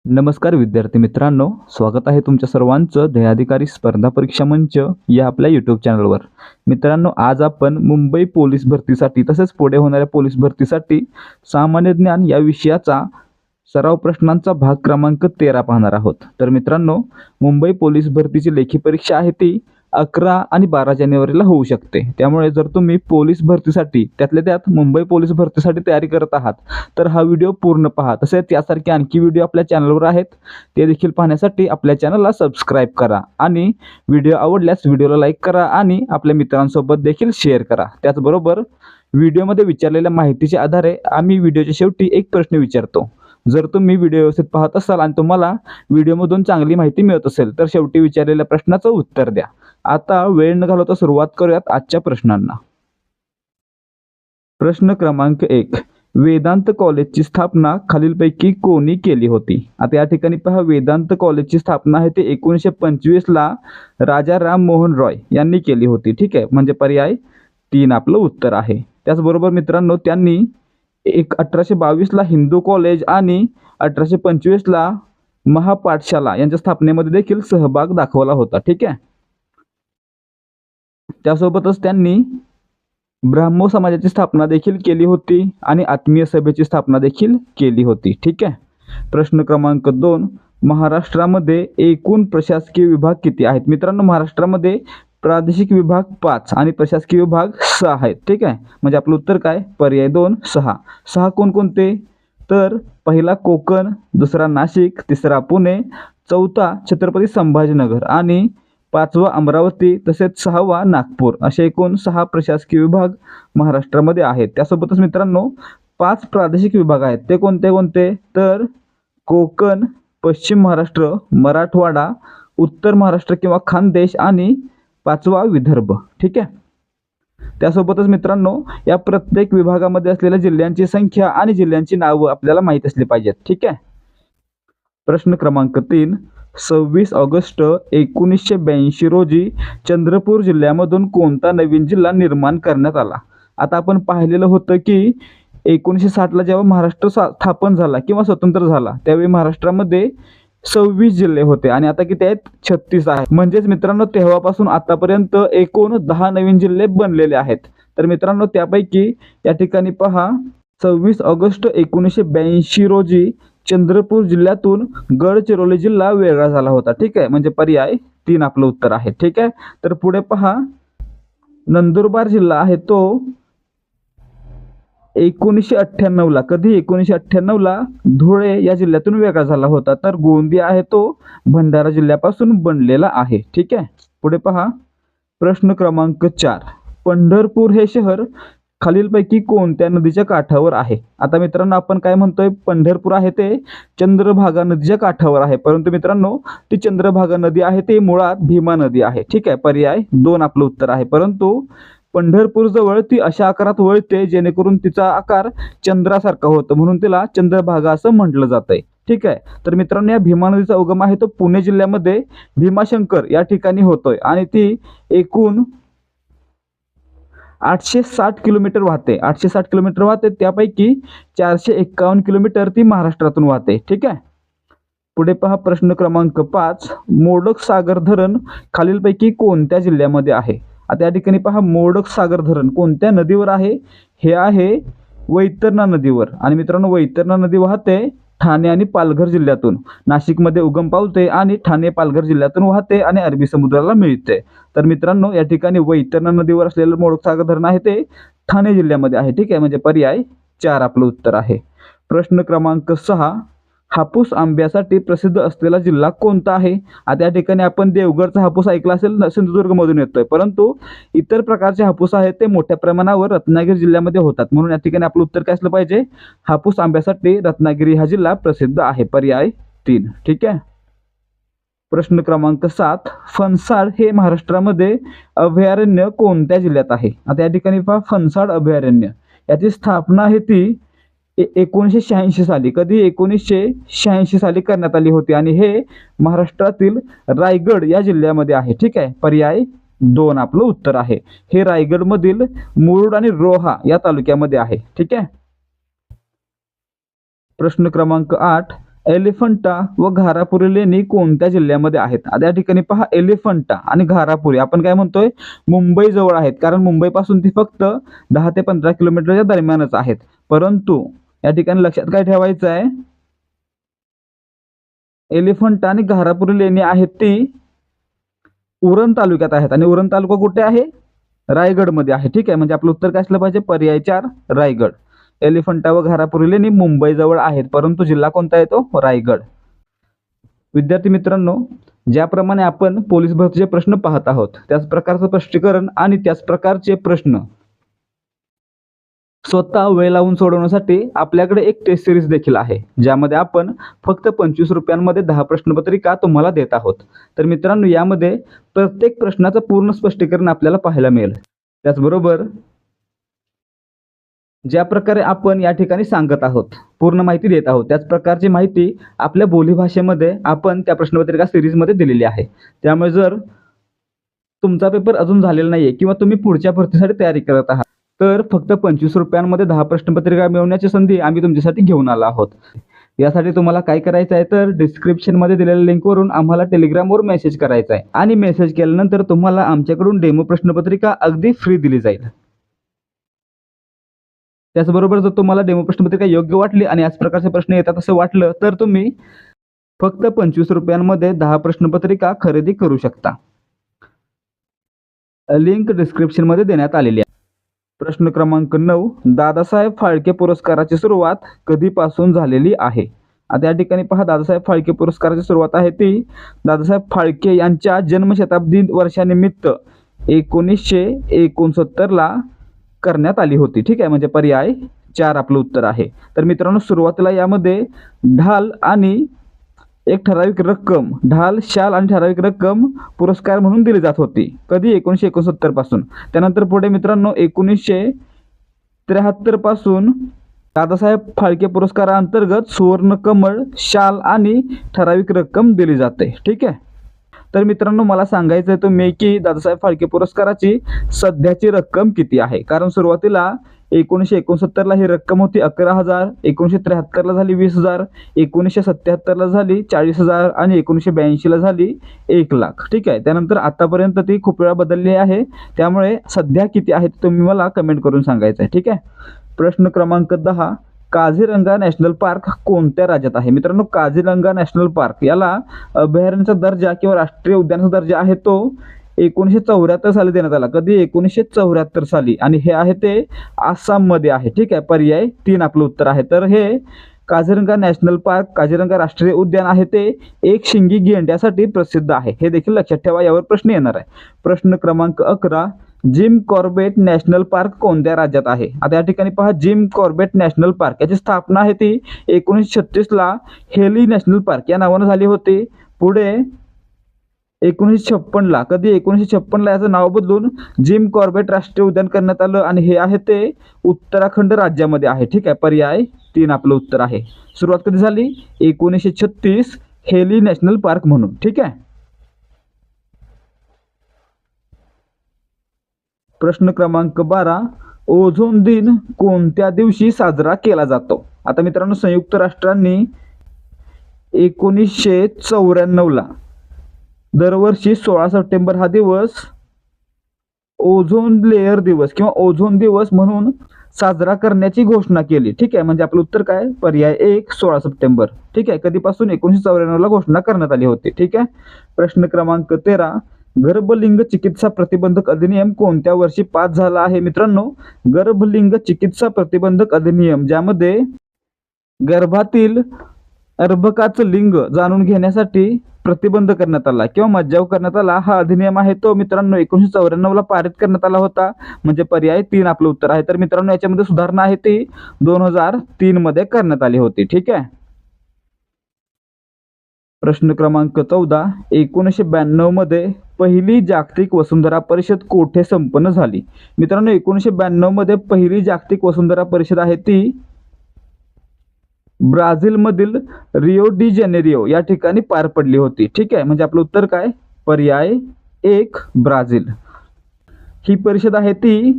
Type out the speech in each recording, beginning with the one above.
नमस्कार विद्यार्थी मित्रांनो, स्वागत आहे तुमच्या सर्वांचं ध्येयाधिकारी स्पर्धा परीक्षा मंच या आपल्या यूट्यूब चॅनलवर। मित्रांनो, आज आपण मुंबई पोलीस भरतीसाठी तसेच पुढे होणाऱ्या पोलीस भरतीसाठी सामान्य ज्ञान या विषयाचा सराव प्रश्नांचा भाग क्रमांक 13 पाहणार आहोत। तर मित्रांनो, मुंबई पोलीस भरतीची लेखी परीक्षा आहे ती 11 आणि 12 जानेवारीला होऊ शकते। त्यामुळे जर तुम्ही पोलीस भरतीसाठी त्यातल्या त्यात मुंबई पोलीस भरतीसाठी तयारी करत आहात तर हा व्हिडिओ पूर्ण पहा। तसेच यासारखे आणखी व्हिडिओ आपल्या चॅनलवर आहेत, ते देखील पाहण्यासाठी आपल्या चॅनलला सबस्क्राइब करा आणि व्हिडिओ आवडल्यास व्हिडिओला लाईक करा आणि आपल्या मित्रांसोबत देखील शेअर करा। त्याचबरोबर व्हिडिओमध्ये विचारलेल्या माहितीच्या आधारे आम्ही व्हिडिओच्या शेवटी एक प्रश्न विचारतो। जर तुम्ही व्हिडिओ व्यवस्थित पाहत असाल आणि तुम्हाला व्हिडिओमधून चांगली माहिती मिळत असेल तर शेवटी विचारलेल्या प्रश्नाचं उत्तर द्या। आता वेळ न घालवता सुरुवात करूयात आजच्या प्रश्नांना। प्रश्न क्रमांक 1, वेदांत कॉलेजची स्थापना खालीलपैकी कोणी केली होती? आता या ठिकाणी पहा, वेदांत कॉलेजची स्थापना आहे ते 1925 ला राजा राम मोहन रॉय यांनी केली होती। ठीक आहे, म्हणजे पर्याय 3 आपलं उत्तर आहे। त्याचबरोबर मित्रांनो, त्यांनी 1822 ला हिंदू कॉलेज आणि 1825 ला महापाठशाला यांच्या स्थापनेमध्ये देखील सहभाग दाखवला होता। ठीक आहे, त्यासोबतच त्यांनी ब्राह्मो समाजाची स्थापना देखील केली होती आणि आत्मीय सभेची स्थापना देखील केली होती। ठीक आहे, प्रश्न क्रमांक 2, महाराष्ट्रामध्ये एकूण प्रशासकीय विभाग किती आहेत? मित्रांनो, महाराष्ट्रामध्ये प्रादेशिक विभाग 5 आणि प्रशासकीय विभाग 6 आहेत। ठीक आहे, म्हणजे आपलं उत्तर काय? पर्याय 2 6। 6 कोणकोणते? तर पहिला कोकण, दुसरा नाशिक, तिसरा पुणे, चौथा छत्रपती संभाजीनगर आणि 5वा अमरावती तसेच 6वा नागपूर, असे एकूण 6 प्रशासकीय विभाग महाराष्ट्रामध्ये आहेत। त्यासोबतच मित्रांनो 5 प्रादेशिक विभाग आहेत, ते कोणते कोणते? तर कोकण, पश्चिम महाराष्ट्र, मराठवाडा, उत्तर महाराष्ट्र किंवा खानदेश आणि 5वा विदर्भ। ठीक आहे, त्यासोबतच मित्रांनो या प्रत्येक विभागामध्ये असलेल्या जिल्ह्यांची संख्या आणि जिल्ह्यांची नावं आपल्याला माहित असली पाहिजेत। ठीक आहे, प्रश्न क्रमांक 3, 26 ऑगस्ट 1982 रोजी चंद्रपूर जिल्ह्यामधून कोणता नवीन जिल्हा निर्माण करण्यात आला? आता आपण पाहिलेलं होतं की 1960 ला जेव्हा महाराष्ट्र स्थापन झाला किंवा स्वतंत्र झाला त्यावेळी महाराष्ट्रामध्ये 26 जिल्हे होते आणि आता किती आहेत? 36 आहेत। म्हणजेच मित्रांनो तेव्हापासून आतापर्यंत एकूण 10 नवीन जिल्हे बनलेले आहेत। तर मित्रांनो त्यापैकी या ठिकाणी पहा, 26 ऑगस्ट 1982 रोजी चंद्रपूर जिल्ह्यातून गडचिरोली जिल्हा वेगळा झाला होता। ठीक आहे, म्हणजे पर्याय 3 आपलं उत्तर आहे। ठीक आहे, तर पुढे पहा, नंदुरबार जिल्हा आहे तो 1998 ला, कधी? 1998 ला धुळे या जिल्ह्यातून वेगळा झाला होता। तर गोंदिया आहे तो भंडारा जिल्ह्यापासून बनलेला आहे। ठीक आहे, पुढे पहा, प्रश्न क्रमांक 4, पंढरपूर हे शहर खालीलपैकी कोणत्या नदीच्या काठावर आहे? आता मित्रांनो आपण काय म्हणतोय, पंढरपूर आहे ते चंद्रभागा नदीच्या काठावर आहे, परंतु मित्रांनो ती चंद्रभागा नदी आहे ते मुळात भीमा नदी आहे। ठीक आहे, पर्याय 2 आपलं उत्तर आहे। परंतु पंढरपूर जवळ ती अशा आकारात वळते जेणेकरून तिचा आकार चंद्रासारखा होतो, म्हणून तिला चंद्रभागा असं म्हटलं जातंय। ठीक आहे, तर मित्रांनो या भीमा नदीचा उगम आहे तो पुणे जिल्ह्यामध्ये भीमाशंकर या ठिकाणी होतोय आणि ती एकूण 860 किलोमीटर वाहते। 860 किलोमीटर वाहते, त्यापैकी 451 किलोमीटर ती महाराष्ट्रातून वाहते। ठीक आहे, पुढे पहा, प्रश्न क्रमांक 5, मोडक सागर धरण खालीलपैकी कोणत्या जिल्ह्यामध्ये आहे? आता या ठिकाणी पहा, मोडक सागर धरण कोणत्या नदीवर आहे? हे आहे वैतरणा नदीवर आणि मित्रांनो वैतरणा नदी वाहते ठाणे आणि पालघर जिल्ह्यातून, नाशिकमध्ये उगम पावते आणि ठाणे पालघर जिल्ह्यातून वाहते आणि अरबी समुद्राला मिळते। तर मित्रांनो या ठिकाणी वैतरणा नदीवर असलेलं मोडक सागर धरण आहे ते ठाणे जिल्ह्यामध्ये आहे। ठीक आहे, म्हणजे पर्याय 4 आपलं उत्तर आहे। प्रश्न क्रमांक 6, हापूस आंब्यासाठी प्रसिद्ध असलेला जिल्हा कोणता आहे? आता या ठिकाणी आपण देवगडचा हापूस ऐकला असेल, सिंधुदुर्ग मधून येतोय, परंतु इतर प्रकारचे हापूस आहेत ते मोठ्या प्रमाणावर रत्नागिरी जिल्ह्यामध्ये होतात, म्हणून या ठिकाणी आपलं उत्तर काय असलं पाहिजे? हापूस आंब्यासाठी रत्नागिरी हा जिल्हा प्रसिद्ध आहे, पर्याय 3। ठीक आहे, प्रश्न क्रमांक 7, फणसाड हे महाराष्ट्रामध्ये अभयारण्य कोणत्या जिल्ह्यात आहे? आता या ठिकाणी पहा, फणसाड अभयारण्य याची स्थापना आहे ती 1986 साली, कधी? 1986 साली करण्यात आली होती आणि हे महाराष्ट्रातील रायगड या जिल्ह्यामध्ये आहे। ठीक आहे, पर्याय 2 आपलं उत्तर आहे। हे रायगडमधील मुरुड आणि रोहा या तालुक्यामध्ये आहे। ठीक आहे, प्रश्न क्रमांक 8, एलिफंटा व घारापुरी लेणी कोणत्या जिल्ह्यामध्ये आहेत? आता या ठिकाणी पहा, एलिफंटा आणि घारापुरी आपण काय म्हणतोय, मुंबई जवळ आहेत, कारण मुंबईपासून ती फक्त 10 ते 15 किलोमीटरच्या दरम्यानच आहेत. परंतु या ठिकाणी लक्षात काय ठेवायचं आहे, एलिफंटा आणि घारापुरी लेणी आहेत ती उरण तालुक्यात आहेत, आणि उरण तालुका कुठे आहे? रायगडमध्ये आहे. ठीक आहे, म्हणजे आपलं उत्तर काय असलं पाहिजे? पर्याय 4 रायगड. एलिफंटा व घारापुरी लेणी मुंबई जवळ आहेत, परंतु जिल्हा कोणता येतो? रायगड. विद्यार्थी मित्रांनो, ज्याप्रमाणे आपण पोलीस भरतीचे प्रश्न पाहत आहोत, त्याच प्रकारचं स्पष्टीकरण आणि त्याच प्रकारचे प्रश्न स्वतः वेळ लावून सोडवण्यासाठी आपल्याकडे एक टेस्ट सिरीज देखील आहे, ज्यामध्ये आपण फक्त 25 रुपयांमध्ये 10 प्रश्नपत्रिका तुम्हाला देत आहोत. तर मित्रांनो, यामध्ये प्रत्येक प्रश्नाचं पूर्ण स्पष्टीकरण आपल्याला पाहायला मिळेल. त्याचबरोबर ज्या प्रकारे आपण या ठिकाणी सांगत आहोत, पूर्ण माहिती देत आहोत, त्याच प्रकारची माहिती आपल्या बोलीभाषेमध्ये आपण त्या प्रश्नपत्रिका सिरीजमध्ये दिलेली आहे. त्यामुळे जर तुमचा पेपर अजून झालेला नाहीये किंवा तुम्ही पुढच्या भरतीसाठी तयारी करत आहात, तर फक्त 25 रुपयांमध्ये 10 प्रश्नपत्रिका मिळवण्याची संधी आम्ही तुमच्यासाठी घेऊन आलो आहोत. यासाठी तुम्हाला काय करायचं आहे, तर डिस्क्रिप्शनमध्ये दिलेल्या लिंकवरून आम्हाला टेलिग्रामवर मेसेज करायचा आहे, आणि मेसेज केल्यानंतर तुम्हाला आमच्याकडून डेमो प्रश्नपत्रिका अगदी फ्री दिली जाईल. त्याचबरोबर जर तुम्हाला डेमो प्रश्नपत्रिका योग्य वाटली आणि याच प्रकारचे प्रश्न येतात असं वाटलं, तर तुम्ही फक्त 25 रुपयांमध्ये 10 प्रश्नपत्रिका खरेदी करू शकता. लिंक डिस्क्रिप्शनमध्ये देण्यात आलेली आहे. प्रश्न क्रमांक 9, दादासाहेब फाळके पुरस्काराची सुरुवात कधीपासून झालेली आहे? आता या ठिकाणी पहा, दादासाहेब फाळके पुरस्काराची सुरुवात आहे ती दादासाहेब फाळके यांच्या जन्मशताब्दी वर्षानिमित्त 1969ला करण्यात आली होती. ठीक आहे, म्हणजे पर्याय 4 आपलं उत्तर आहे. तर मित्रांनो, सुरुवातीला यामध्ये ढाल आणि एक ठराविक रक्कम, ढाल, शाल आणि ठराविक रक्कम पुरस्कार म्हणून दिली जात होती. कधी? 1969 पासून. त्यानंतर पुढे मित्रांनो 1973 पासून दादासाहेब फाळके पुरस्काराअंतर्गत सुवर्ण कमळ, शाल आणि ठराविक रक्कम दिली जाते. ठीक आहे. तर मित्रांनो, मला सांगायचं आहे तुम्ही की दादासाहेब फाळके पुरस्काराची सध्याची रक्कम किती आहे, कारण सुरुवातीला 1969ला ही रक्कम होती 11,000, 1973ला झाली 20,000, 1977ला झाली 40,000 आणि 1982ला झाली 1,00,000. ठीक आहे. त्यानंतर आतापर्यंत ती खूप वेळा बदलली आहे, त्यामुळे सध्या किती आहे तुम्ही मला कमेंट करून सांगायचं आहे. ठीक आहे. प्रश्न क्रमांक 10, काझीरंगा नॅशनल पार्क कोणत्या राज्यात आहे? मित्रांनो, काझीरंगा नॅशनल पार्क याला अभयारण्याचा दर्जा किंवा राष्ट्रीय उद्यानाचा दर्जा आहे तो 1974 साली देण्यात आला. कधी? 1974 साली. आणि हे आहे ते आसाममध्ये आहे. ठीक आहे, पर्याय 3 आपलं उत्तर आहे. तर हे काझीरंगा नॅशनल पार्क, काझीरंगा राष्ट्रीय उद्यान आहे ते एक शिंगी गेंड्यासाठी प्रसिद्ध आहे. हे देखील लक्षात ठेवा, यावर प्रश्न येणार आहे. प्रश्न क्रमांक 11, जिम कॉर्बेट नॅशनल पार्क कोणत्या राज्यात आहे? आता या ठिकाणी पहा, जिम कॉर्बेट नॅशनल पार्क याची स्थापना आहे ती 1936ला हेली नॅशनल पार्क या नावानं झाली होती. पुढे 1956ला, कधी? 1956ला याचं नाव बदलून जिम कॉर्बेट राष्ट्रीय उद्यान करण्यात आलं, आणि हे आहे ते उत्तराखंड राज्यामध्ये आहे. ठीक आहे, पर्याय 3 आपलं उत्तर आहे. सुरुवात कधी झाली? 1936 हेली नॅशनल पार्क म्हणून. ठीक आहे. प्रश्न क्रमांक 12, ओझोन दिन कोणत्या दिवशी साजरा केला जातो? आता मित्रांनो, संयुक्त राष्ट्रांनी 1994ला दरवर्षी 16 सप्टेंबर हा दिवस ओझोन लेअर दिवस किंवा ओझोन दिवस म्हणून साजरा करण्याची घोषणा केली. ठीक आहे, म्हणजे आपलं उत्तर काय? पर्याय 1 16 सप्टेंबर. ठीक आहे. कधीपासून? 1994ला घोषणा करण्यात आली होती. ठीक आहे. प्रश्न क्रमांक 13, गर्भलिंग चिकित्सा प्रतिबंधक अधिनियम कोणत्या वर्षी पास झाला आहे? मित्रांनो, गर्भलिंग चिकित्सा प्रतिबंधक अधिनियम, ज्यामध्ये गर्भातील अर्भकाचं लिंग जाणून घेण्यासाठी प्रतिबंध करण्यात आला किंवा मज्जाव करण्यात आला, हा अधिनियम आहे तो मित्रांनो 1994ला पारित करण्यात आला होता. म्हणजे पर्याय 3 आपलं उत्तर आहे. तर मित्रांनो, याच्यामध्ये सुधारणा आहे ती 2003 मध्ये करण्यात आली होती. ठीक आहे. प्रश्न क्रमांक 14, 1992 मध्ये पहिली जागतिक वसुंधरा परिषद कोठे संपन्न झाली? मित्रांनो, 1992 मध्ये पहिली जागतिक वसुंधरा परिषद आहे ती ब्राझीलमधील रिओ डी जेनेरिओ या ठिकाणी पार पडली होती. ठीक आहे, म्हणजे आपलं उत्तर काय? पर्याय 1 ब्राझील. ही परिषद आहे ती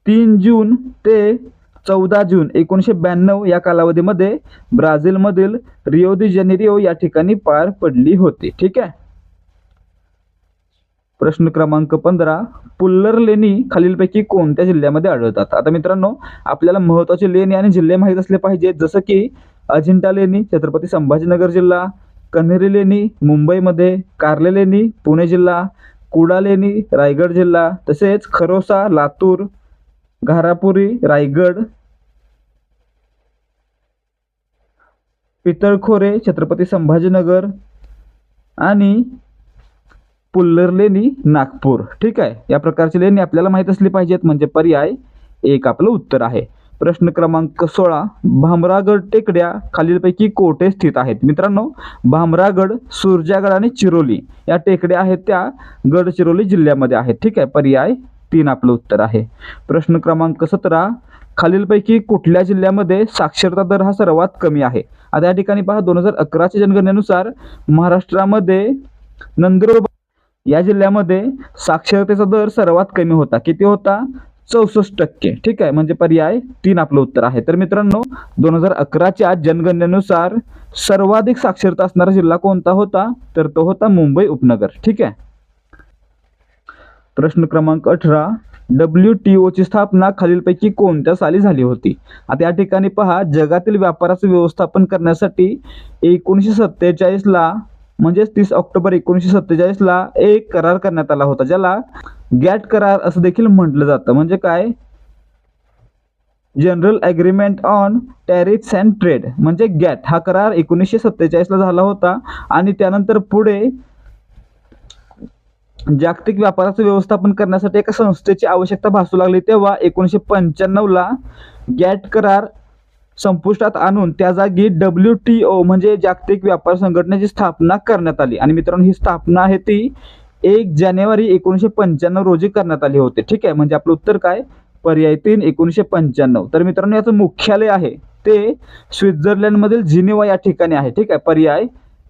3 जून ते 14 जून 1992 या कालावधीमध्ये ब्राझीलमधील रिओ दी जानेरिओ या ठिकाणी पार पडली होती. ठीक आहे. प्रश्न क्रमांक 15, पुल्लर लेणी खालीलपैकी कोणत्या जिल्ह्यामध्ये आढळतात? आता मित्रांनो, आपल्याला महत्त्वाचे लेणी आणि जिल्हे माहीत असले पाहिजेत, जसं की अजिंठा लेणी छत्रपती संभाजीनगर जिल्हा, कन्हेरी लेणी मुंबईमध्ये, कार्ले लेणी पुणे जिल्हा, कुडा लेणी रायगड जिल्हा, तसेच खरोसा लातूर, घारापुरी रायगड, पितळखोरे छत्रपती संभाजीनगर आणि पुल्लर लेणी नागपूर. ठीक आहे. या प्रकारची लेणी आपल्याला माहीत असली पाहिजेत, म्हणजे पर्याय एक आपलं उत्तर आहे. प्रश्न क्रमांक 16, भामरागड टेकड्या खालीलपैकी कोठे स्थित आहेत? मित्रांनो, भामरागड, सुरजागड आणि चिरोली या टेकड्या आहेत त्या गडचिरोली जिल्ह्यामध्ये आहेत. ठीक आहे. पर्याय 3 आपलं उत्तर आहे. प्रश्न क्रमांक 17, खालीलपैकी कुठल्या जिल्ह्यामध्ये साक्षरता दर हा सर्वात कमी आहे? आता या ठिकाणी पहा, 2011च्या जनगणनेनुसार महाराष्ट्रामध्ये नंदुरबार या जिल्ह्यामध्ये साक्षरतेचा दर सर्वात कमी होता. किती होता? 64%. ठीक आहे. म्हणजे पर्याय 3 आपलं उत्तर आहे. तर मित्रांनो, 2011च्या जनगणनेनुसार सर्वाधिक साक्षरता असणारा जिल्हा कोणता होता? तर तो होता मुंबई उपनगर. ठीक आहे. प्रश्न क्रमांक 18, WTO ची स्थापना खालीलपैकी कोणत्या साली झाली होती? आता या ठिकाणी पहा, जगातील व्यापाराचे व्यवस्थापन करण्यासाठी 1947 ला म्हणजेच 30 ऑक्टोबर 1947 ला एक करार करण्यात आला होता, ज्याला गॅट करार असं देखील म्हटलं जातं. म्हणजे काय? General agreement on tariffs and trade, म्हणजे गॅट हा करार 1947 ला झाला होता. आणि त्यानंतर पुढे जागतिक व्यापाराचं व्यवस्थापन करण्यासाठी एका संस्थेची आवश्यकता भासू लागली, तेव्हा 1995 ला गॅट करार संपुष्टात आणून त्या जागी WTO म्हणजे जागतिक व्यापार संघटनेची स्थापना करण्यात आली. आणि मित्रांनो, ही स्थापना आहे ती 1 जानेवारी 1995 रोजी करण्यात आली होती. ठीक आहे. म्हणजे आपलं उत्तर काय? पर्याय 3 1995. तर मित्रांनो, याचं मुख्यालय आहे ते स्वित्झर्लंडमधील जिनेवा या ठिकाणी आहे. ठीक आहे. पर्याय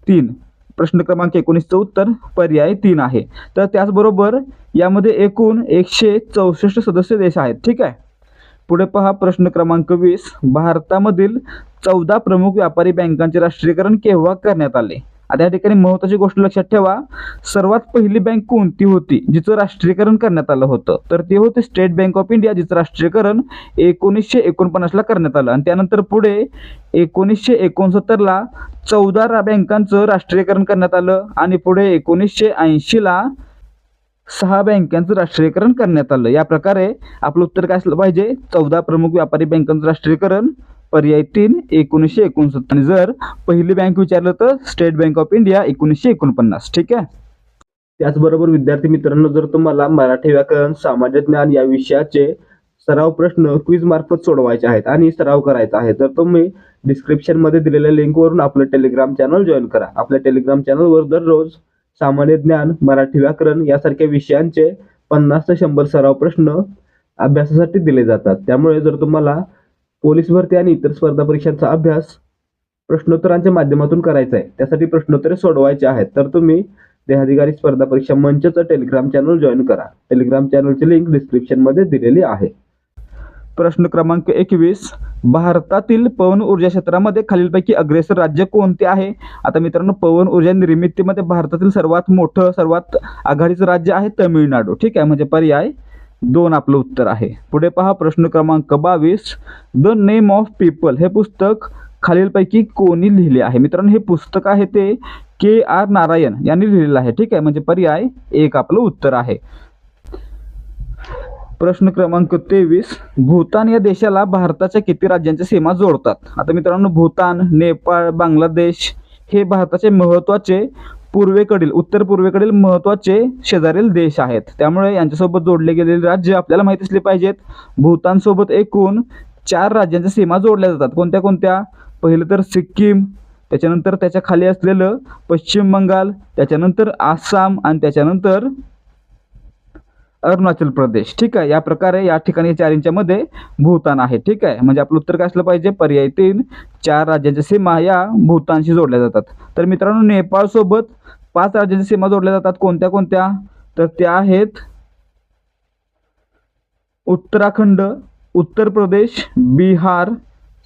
3. प्रश्न क्रमांक 19चं उत्तर पर्याय 3 आहे. तर त्याचबरोबर यामध्ये एकूण 164 सदस्य देश आहेत. ठीक आहे. पुढे पहा, प्रश्न क्रमांक 20, भारतामधील 14 प्रमुख व्यापारी बँकांचे राष्ट्रीयकरण केव्हा करण्यात आले? आता या ठिकाणी महत्त्वाची गोष्ट लक्षात ठेवा, सर्वात पहिली बँक कोणती होती जिचं राष्ट्रीयकरण करण्यात आलं होतं? तर ती होती स्टेट बँक ऑफ इंडिया, जिचं राष्ट्रीयकरण 1949 ला करण्यात आलं. आणि त्यानंतर पुढे 1969 ला 14 बँकांचं राष्ट्रीयकरण करण्यात आलं. आणि पुढे 1980 ला 6 बँकांचं राष्ट्रीयकरण करण्यात आलं. या प्रकारे आपलं उत्तर काय असलं पाहिजे? 14 प्रमुख व्यापारी बँकांचं राष्ट्रीयकरण पर्याय 3 1969. आणि जर पहिली बँक विचारलं तर स्टेट बँक ऑफ इंडिया 1949. ठीक आहे. त्याचबरोबर विद्यार्थी मित्रांनो, जर तुम्हाला मराठी व्याकरण, सामाजिक ज्ञान या विषयाचे सराव प्रश्न क्विज मार्फत सोडवायचे आहेत आणि सराव करायचा आहे, तर तुम्ही डिस्क्रिप्शन मध्ये दिलेल्या लिंकवरून आपलं टेलिग्राम चॅनल जॉईन करा. आपल्या टेलिग्राम चॅनलवर दररोज सामान्य ज्ञान, मराठी व्याकरण यासारख्या विषयांचे 50 ते 100 सराव प्रश्न अभ्यासासाठी दिले जातात. त्यामुळे जर तुम्हाला पोलीस भरती आणि इतर स्पर्धा परीक्षांचा अभ्यास प्रश्नोत्तरांच्या माध्यमातून करायचा आहे, त्यासाठी प्रश्नोत्तरे सोडवायचे आहेत, तर तुम्ही देहाधिकारी स्पर्धा परीक्षा मंचचं टेलिग्राम चॅनल जॉईन करा. टेलिग्राम चॅनलची लिंक डिस्क्रिप्शन मध्ये दिलेली आहे. प्रश्न क्रमांक 21, भारतातील पवन ऊर्जा क्षेत्रामध्ये खालीलपैकी अग्रेसर राज्य कोणते आहे? आता मित्रांनो, पवन ऊर्जा निर्मितीमध्ये भारतातील सर्वात मोठं, सर्वात आघाडीचं राज्य आहे तमिळनाडू. ठीक आहे. म्हणजे पर्याय 2 आपलं उत्तर आहे. पुढे पहा, प्रश्न क्रमांक 22, द नेम ऑफ पीपल हे पुस्तक खालीलपैकी कोणी लिहिले आहे? मित्रांनो, हे पुस्तक आहे ते KR नारायण यांनी लिहिलेलं आहे. ठीक आहे. म्हणजे पर्याय 1 आपलं उत्तर आहे. प्रश्न क्रमांक 23, भूतान या देशाला भारताच्या किती राज्यांच्या सीमा जोडतात? आता मित्रांनो, भूतान, नेपाळ, बांगलादेश हे भारताचे महत्त्वाचे उत्तर पूर्वेकडील महत्त्वाचे शेजारील देश आहेत. त्यामुळे यांच्यासोबत जोडले गेलेले राज्य आपल्याला माहिती असले पाहिजेत. भूतान सोबत एकूण 4 राज्यांच्या सीमा जोडल्या जातात. कोणत्या कोणत्या? पहिलं तर सिक्कीम, त्याच्यानंतर त्याच्या खाली असलेलं पश्चिम बंगाल, त्याच्यानंतर आसाम आणि त्याच्यानंतर अरुणाचल प्रदेश. ठीक आहे. या प्रकारे या ठिकाणी 4 मध्ये भूतान आहे. ठीक आहे. म्हणजे आपलं उत्तर काय असलं पाहिजे? पर्याय 3 4 राज्यांच्या सीमा या भूतानशी जोडल्या जातात. तर मित्रांनो, नेपाळ सोबत 5 राज्यांच्या सीमा जोडल्या जातात. कोणत्या कोणत्या? तर त्या आहेत उत्तराखंड, उत्तर प्रदेश, बिहार,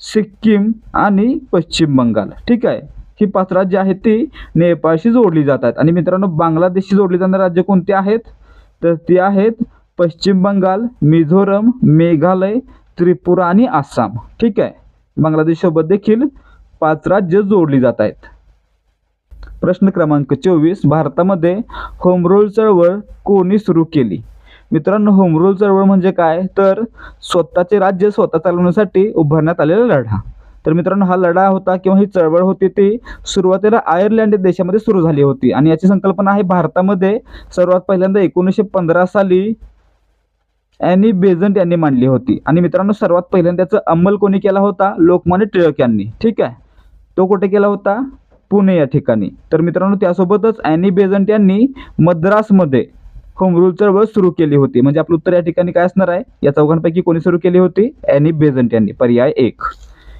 सिक्कीम आणि पश्चिम बंगाल. ठीक आहे, ही 5 राज्य आहेत ती नेपाळशी जोडली जातात. आणि मित्रांनो बांगलादेशशी जोडली जाणारी राज्य कोणती आहेत, तर ती आहेत पश्चिम बंगाल, मिझोरम, मेघालय, त्रिपुरा आणि आसाम. ठीक आहे, बांगलादेशसोबत देखील 5 राज्य जोडली जात आहेत. प्रश्न क्रमांक 24, भारतामध्ये होम रूल चळवळ कोणी सुरू केली? मित्रांनो होम रूल चळवळ म्हणजे काय, तर स्वतःचे राज्य स्वतः चालवण्यासाठी उभारण्यात आलेला लढा. तर मित्रांनो हा लढा होता किंवा ही चळवळ होती ती सुरुवातीला आयर्लंड देशामध्ये सुरू झाली होती. आणि याची संकल्पना आहे भारतामध्ये सर्वात पहिल्यांदा 1915 साली ॲनी बेझंट यांनी मांडली होती. आणि मित्रांनो सर्वात पहिल्यांदा त्याचा अंमल कोणी केला होता, लोकमान्य टिळक यांनी. ठीक आहे, तो कुठे केला होता, पुणे या ठिकाणी. तर मित्रांनो त्यासोबतच ॲनी बेझंट यांनी मद्रासमध्ये होम रूल चळवळ सुरू केली होती. म्हणजे आपलं उत्तर या ठिकाणी काय असणार आहे, या चौघांपैकी कोणी सुरू केली होती, ॲनी बेझंट यांनी. पर्याय 1.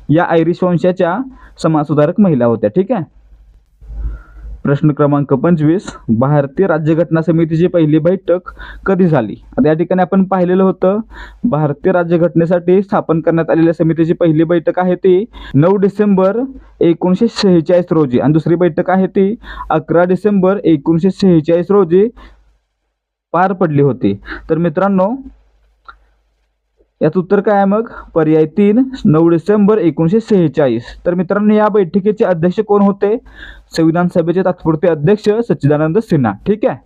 या आयरिश वंशाच्या समाजसुधारक महिला होत्या. ठीक आहे. प्रश्न क्रमांक 25, भारतीय राज्यघटना समितीची पहिली बैठक कधी झाली? आता या ठिकाणी आपण पाहिलेलं होतं भारतीय राज्यघटनेसाठी स्थापन करण्यात आलेल्या समितीची पहिली बैठक आहे ती 9 डिसेंबर 1946 रोजी आणि दुसरी बैठक आहे ती 11 डिसेंबर 1946 रोजी पार पडली होती. तर मित्रांनो याचं उत्तर काय आहे मग, पर्याय 3, 9 डिसेंबर 1946. तर मित्रांनो या बैठकीचे अध्यक्ष कोण होते, संविधान सभेचे तात्पुरते अध्यक्ष सच्चिदानंद सिन्हा. ठीक आहे.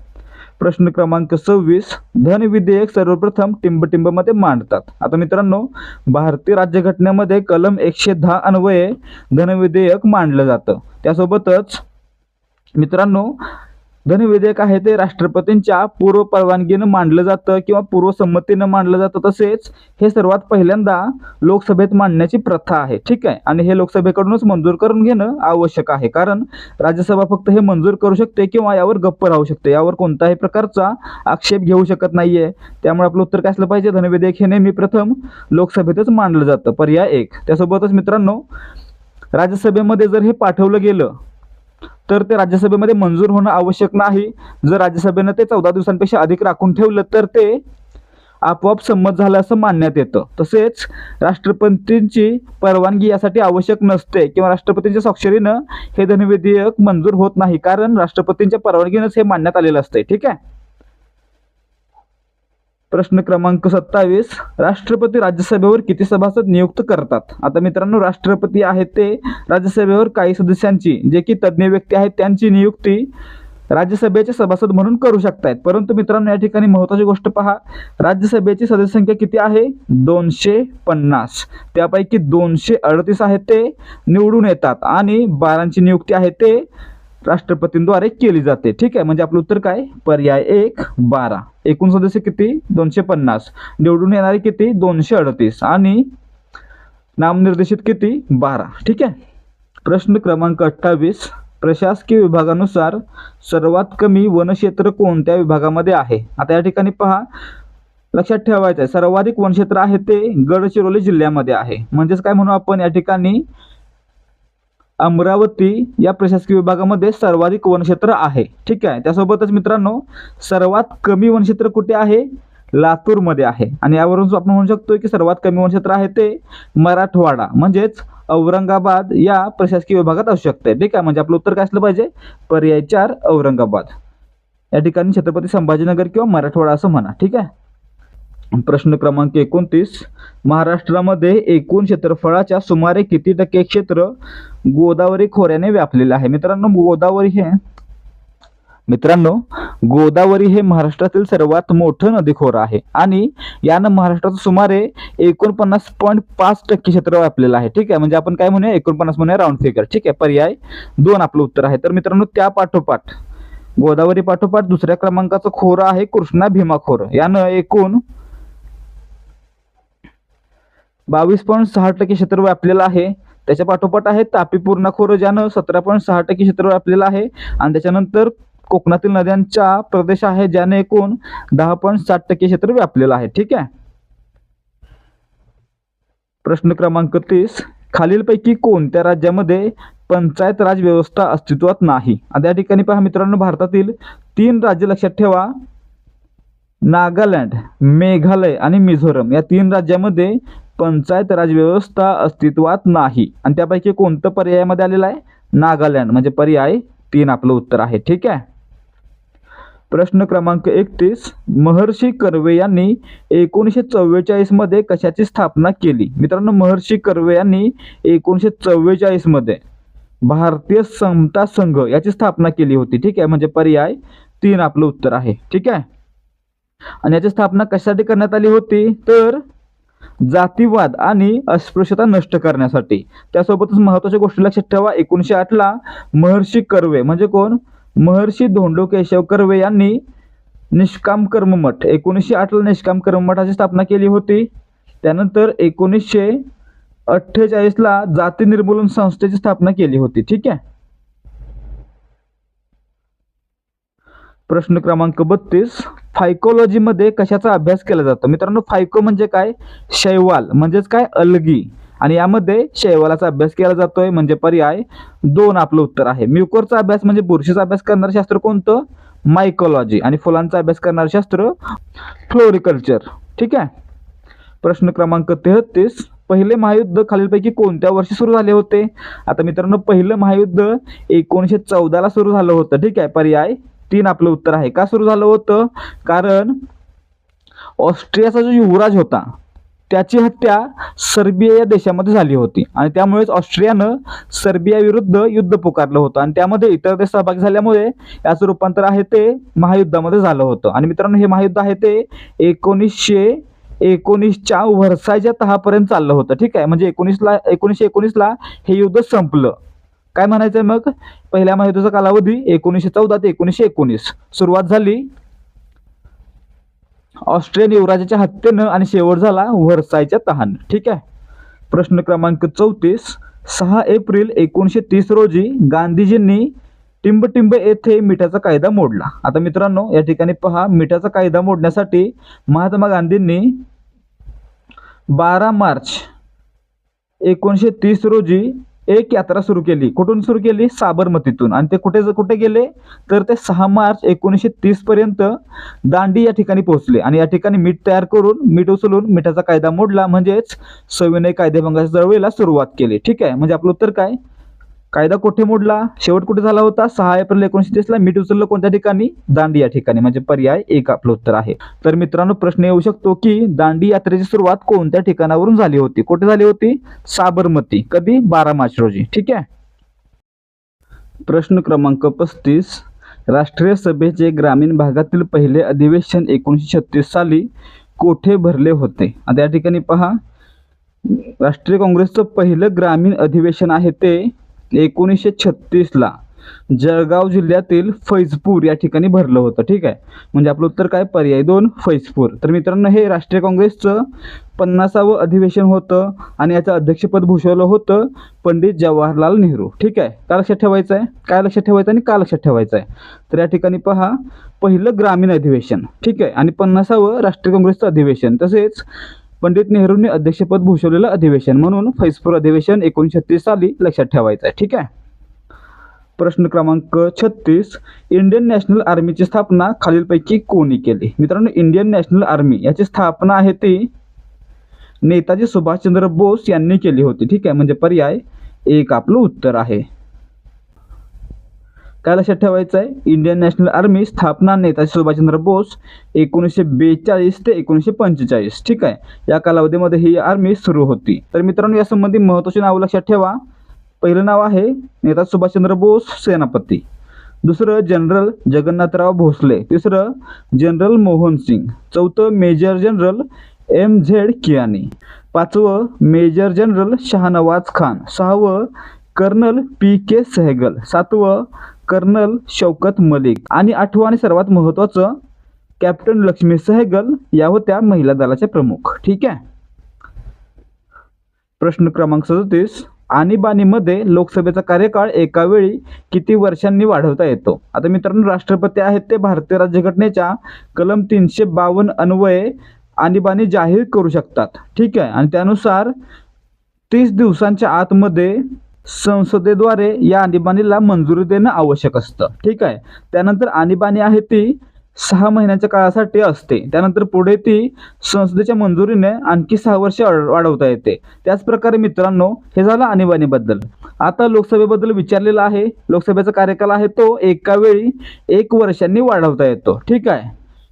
प्रश्न क्रमांक 26, धन विधेयक सर्वप्रथम टिंबटिंबमध्ये मांडतात. आता मित्रांनो भारतीय राज्यघटनेमध्ये कलम 110 अन्वये धन विधेयक मांडलं जातं. त्यासोबतच मित्रांनो धन विधेयक आहे ते राष्ट्रपतींच्या पूर्व परवानगीनं मांडलं जातं किंवा पूर्व संमतीनं मांडलं जातं. तसेच हे सर्वात पहिल्यांदा लोकसभेत मांडण्याची प्रथा आहे. ठीक आहे, आणि हे लोकसभेकडूनच मंजूर करून घेणं आवश्यक आहे, कारण राज्यसभा फक्त हे मंजूर करू शकते किंवा यावर गप्प राहू शकते, यावर कोणत्याही प्रकारचा आक्षेप घेऊ शकत नाहीये. त्यामुळे आपलं उत्तर काय असलं पाहिजे, धन विधेयक हे नेहमी प्रथम लोकसभेतच मांडलं जातं. पर्याय 1. त्यासोबतच मित्रांनो राज्यसभेमध्ये जर हे पाठवलं गेलं तर ते राज्यसभेमध्ये मंजूर होणं आवश्यक नाही. जर राज्यसभेनं ते 14 दिवसांपेक्षा अधिक राखून ठेवलं तर ते आपोआप संमत झालं असं मानण्यात येतं. तसेच राष्ट्रपतींची परवानगी यासाठी आवश्यक नसते किंवा राष्ट्रपतींच्या स्वाक्षरीनं हे धन विधेयक मंजूर होत नाही, कारण राष्ट्रपतींच्या परवानगीनंच हे मांडण्यात आलेलं असते. ठीक आहे. प्रश्न क्रमांक 27, राष्ट्रपती राज्यसभेवर किती सभासद नियुक्त करतात? आता मित्रांनो राष्ट्रपती आहेत ते राज्यसभेवर काही सदस्यांची, जे की तज्ज्ञ व्यक्ती आहेत त्यांची नियुक्ती राज्यसभेचे सभासद म्हणून करू शकतात. परंतु मित्रांनो या ठिकाणी महत्त्वाची गोष्ट पहा, राज्यसभेची सदस्य संख्या किती आहे, 250. त्यापैकी 238 आहेत ते निवडून येतात आणि 12ची नियुक्ती आहे ते राष्ट्रपतींद्वारे केली जाते. ठीक आहे, म्हणजे आपलं उत्तर काय, पर्याय 1, 12. एकूण सदस्य किती, 250. निवडून येणारे किती, 238 आणि नामनिर्देशित किती, 12. ठीक आहे. प्रश्न क्रमांक 28, प्रशासकीय विभागानुसार सर्वात कमी वनक्षेत्र कोणत्या विभागामध्ये आहे? आता या ठिकाणी पहा, लक्षात ठेवायचं आहे सर्वाधिक वनक्षेत्र आहे ते गडचिरोली जिल्ह्यामध्ये आहे. म्हणजेच काय म्हणू आपण, या ठिकाणी अमरावती या प्रशासकीय विभागामध्ये सर्वाधिक वनक्षेत्र आहे. ठीक आहे. त्यासोबतच मित्रांनो सर्वात कमी वनक्षेत्र कुठे आहे, लातूरमध्ये आहे. आणि यावरून आपण म्हणू शकतो की सर्वात कमी वनक्षेत्र आहे ते मराठवाडा म्हणजेच औरंगाबाद या प्रशासकीय विभागात असू शकते. ठीक आहे, म्हणजे आपलं उत्तर काय असलं पाहिजे, पर्याय 4, औरंगाबाद. या ठिकाणी छत्रपती संभाजीनगर किंवा मराठवाडा असं म्हणा. ठीक आहे. प्रश्न क्रमांक 29, महाराष्ट्रामध्ये एकूण क्षेत्रफळाच्या सुमारे किती टक्के क्षेत्र गोदावरी खोऱ्याने व्यापलेले आहे? गोदावरी हे महाराष्ट्रातील सर्वात मोठं नदीखोरं आहे आणि यानं महाराष्ट्राचं सुमारे 49.5% क्षेत्र व्यापलेलं आहे. ठीक आहे, म्हणजे आपण काय म्हणूया, 49 म्हणूया राऊंड फिगर. ठीक आहे, पर्याय 2 आपलं उत्तर आहे. तर मित्रांनो त्या पाठोपाठ गोदावरी पाठोपाठ दुसऱ्या क्रमांकाचं खोरं आहे कृष्णा भीमा खोरं. यानं एकूण 22.6% क्षेत्र व्यापलेलं आहे. त्याच्या पाठोपाठ आहे तापी पूर्णा खोरं, ज्यानं 17.6% क्षेत्र व्यापलेलं आहे. आणि त्याच्यानंतर कोकणातील नद्यांचा प्रदेश आहे ज्याने एकूण 10.7% क्षेत्र व्यापलेलं आहे. ठीक आहे. प्रश्न क्रमांक 30, खालीलपैकी कोणत्या राज्यामध्ये पंचायत राज व्यवस्था अस्तित्वात नाही? आता या ठिकाणी पहा मित्रांनो, भारतातील 3 राज्य लक्षात ठेवा नागालँड, मेघालय आणि मिझोरम या 3 राज्यामध्ये पंचायत राज व्यवस्था अस्तित्वात नाही आणि त्यापैकी कोणतं पर्यायामध्ये आलेलं आहे? नागालँड, म्हणजे पर्याय 3 आपलं उत्तर आहे. ठीक आहे. प्रश्न क्रमांक 31, महर्षी कर्वे यांनी 1944 मध्ये कशाची स्थापना केली? मित्रांनो, महर्षी कर्वे यांनी 1944 मध्ये भारतीय समता संघ याची स्थापना केली होती. ठीक आहे, म्हणजे पर्याय 3 आपलं उत्तर आहे. ठीक आहे. आणि याची स्थापना कशासाठी करण्यात आली होती? तर जातीवाद आणि अस्पृश्यता नष्ट करण्यासाठी. त्यासोबतच महत्त्वाच्या गोष्टी लक्षात ठेवा, 1908 ला महर्षी कर्वे म्हणजे कोण? महर्षी धोंडो केशव कर्वे यांनी निष्काम कर्म मठ 1908 ला निष्काम कर्म मठाची स्थापना केली होती. त्यानंतर 1948 ला जाती निर्मूलन संस्थेची स्थापना केली होती. ठीक आहे. प्रश्न क्रमांक 32, फायकोलॉजी मध्ये कशाचा अभ्यास केला जातो? मित्रांनो, फायको म्हणजे काय? शैवाल, म्हणजेच काय? अलगी. आणि यामध्ये शैवालाचा अभ्यास केला जातोय, म्हणजे पर्याय 2 आपलं उत्तर आहे. म्युकरचा अभ्यास म्हणजे बुरशीचा अभ्यास करणारं शास्त्र कोणतं? मायकोलॉजी. आणि फुलांचा अभ्यास करणारं शास्त्र फ्लोरिकल्चर. ठीक आहे. प्रश्न क्रमांक 33, पहिले महायुद्ध खालीलपैकी कोणत्या वर्षी सुरू झाले होते? आता मित्रांनो, पहिलं महायुद्ध 1914 ला सुरू झालं होतं. ठीक आहे, पर्याय 3 आपलं उत्तर आहे. का सुरू झालं होतं? कारण ऑस्ट्रियाचा जो युवराज होता त्याची हत्या सर्बिया या देशामध्ये झाली होती आणि त्यामुळेच ऑस्ट्रियानं सर्बिया विरुद्ध युद्ध पुकारलं होतं आणि त्यामध्ये इतर देश सहभागी झाल्यामुळे याचं रूपांतर आहे ते महायुद्धामध्ये झालं होतं. आणि मित्रांनो, हे महायुद्ध आहे ते 1919च्या व्हर्सायच्या तहापर्यंत चाललं होतं. ठीक आहे, म्हणजे 1919 ला हे युद्ध संपलं. काय म्हणायचंय मग? पहिल्या महायुद्धाचा कालावधी 1914 ते 1919. सुरुवात झाली ऑस्ट्रियन युवराजाच्या हत्येनं आणि शेवट झाला व्हर्सायच्या तहानं. ठीक आहे. प्रश्न क्रमांक 34, 6 एप्रिल 1930 रोजी गांधीजींनी टिंबटिंब येथे मिठाचा कायदा मोडला. आता मित्रांनो, या ठिकाणी पहा, मिठाचा कायदा मोडण्यासाठी महात्मा गांधींनी 12 मार्च 1930 रोजी एक यात्रा सुरू केली. कुठून सुरू केली? साबरमतीतून. आणि ते कुठे गेले? तर ते 6 मार्च 1930 पर्यंत दांडी या ठिकाणी पोहोचले आणि या ठिकाणी मीठ उचलून मिठाचा कायदा मोडला, म्हणजेच सविनय कायदेभंगाच्या चळवळीला सुरुवात केली. ठीक आहे, म्हणजे आपलं उत्तर काय? कायदा कुठे मोडला? शेवट कुठे झाला होता? 6 एप्रिल 1930 ला. मीठ उचललं कोणत्या ठिकाणी? दांडी या ठिकाणी, म्हणजे पर्याय 1 आपलं उत्तर आहे. तर मित्रांनो, प्रश्न येऊ शकतो की दांडी यात्रेची सुरुवात कोणत्या ठिकाणावरून झाली होती? कुठे झाली होती? साबरमती. कधी? 12 मार्च रोजी. ठीक आहे. प्रश्न क्रमांक 35, राष्ट्रीय सभेचे ग्रामीण भागातील पहिले अधिवेशन 1936 साली कोठे भरले होते? आता या ठिकाणी पहा, राष्ट्रीय काँग्रेसचं पहिलं ग्रामीण अधिवेशन आहे ते 1936 ला जळगाव जिल्ह्यातील फैजपूर या ठिकाणी भरलं होतं. ठीक आहे, म्हणजे आपलं उत्तर काय? पर्याय 2 फैजपूर. तर मित्रांनो, हे राष्ट्रीय काँग्रेसचं 50वे अधिवेशन होतं आणि याचं अध्यक्षपद भूषवलं होतं पंडित जवाहरलाल नेहरू. ठीक आहे, का लक्षात ठेवायचं आहे? काय लक्षात ठेवायचं आणि का लक्षात ठेवायचं आहे? तर या ठिकाणी पहा, पहिलं ग्रामीण अधिवेशन, ठीक आहे, आणि 50वे राष्ट्रीय काँग्रेसचं अधिवेशन, तसेच पंडित नेहरूंनी अध्यक्षपद भूषवलेलं अधिवेशन, म्हणून फैजपूर अधिवेशन 1936 साली लक्षात ठेवायचं आहे. ठीक आहे. प्रश्न क्रमांक 36, इंडियन नॅशनल आर्मीची स्थापना खालीलपैकी कोणी केली? मित्रांनो, इंडियन नॅशनल आर्मी याची स्थापना आहे ती नेताजी सुभाषचंद्र बोस यांनी केली होती. ठीक आहे, म्हणजे पर्याय 1 आपलं उत्तर आहे. काय लक्षात ठेवायचं आहे? इंडियन नॅशनल आर्मी स्थापना नेताजी सुभाषचंद्र बोस 1942 ते 1945. ठीक आहे, या कालावधीमध्ये ही आर्मी सुरू होती. तर मित्रांनो, यासंबंधी महत्त्वाची नावं लक्षात ठेवा. पहिलं नाव आहे नेताजी सुभाषचंद्र बोस सेनापती, दुसरं जनरल जगन्नाथराव भोसले, तिसरं जनरल मोहन सिंग, चौथं मेजर जनरल MZ कियानी, पाचवं मेजर जनरल शाहनवाज खान, सहावं कर्नल PK सहगल, सातवं कर्नल शौकत मलिक आणि आठवं आणि सर्वात महत्त्वाचं कॅप्टन लक्ष्मी सहगल या होत्या महिला दलाच्या प्रमुख. ठीक आहे. प्रश्न क्रमांक 37, आणीबाणीमध्ये लोकसभेचा कार्यकाळ एका वेळी किती वर्षांनी वाढवता येतो? आता मित्रांनो, राष्ट्रपती आहेत ते भारतीय राज्यघटनेच्या कलम 352 अन्वये आणीबाणी जाहीर करू शकतात. ठीक आहे, आणि त्यानुसार 30 दिवसांच्या आतमध्ये संसदेद्वारे या आणीबाणीला मंजुरी देणं आवश्यक असतं. ठीक आहे. त्यानंतर आणीबाणी आहे ती 6 महिन्यांच्या काळासाठी असते. त्यानंतर पुढे ती संसदेच्या मंजुरीने आणखी 6 वर्ष वाढवता येते. त्याचप्रकारे मित्रांनो, हे झालं आणीबाणीबद्दल. आता लोकसभेबद्दल विचारलेलं आहे. लोकसभेचा कार्यकाल आहे तो एका वेळी 1 वर्षांनी वाढवता येतो. ठीक आहे,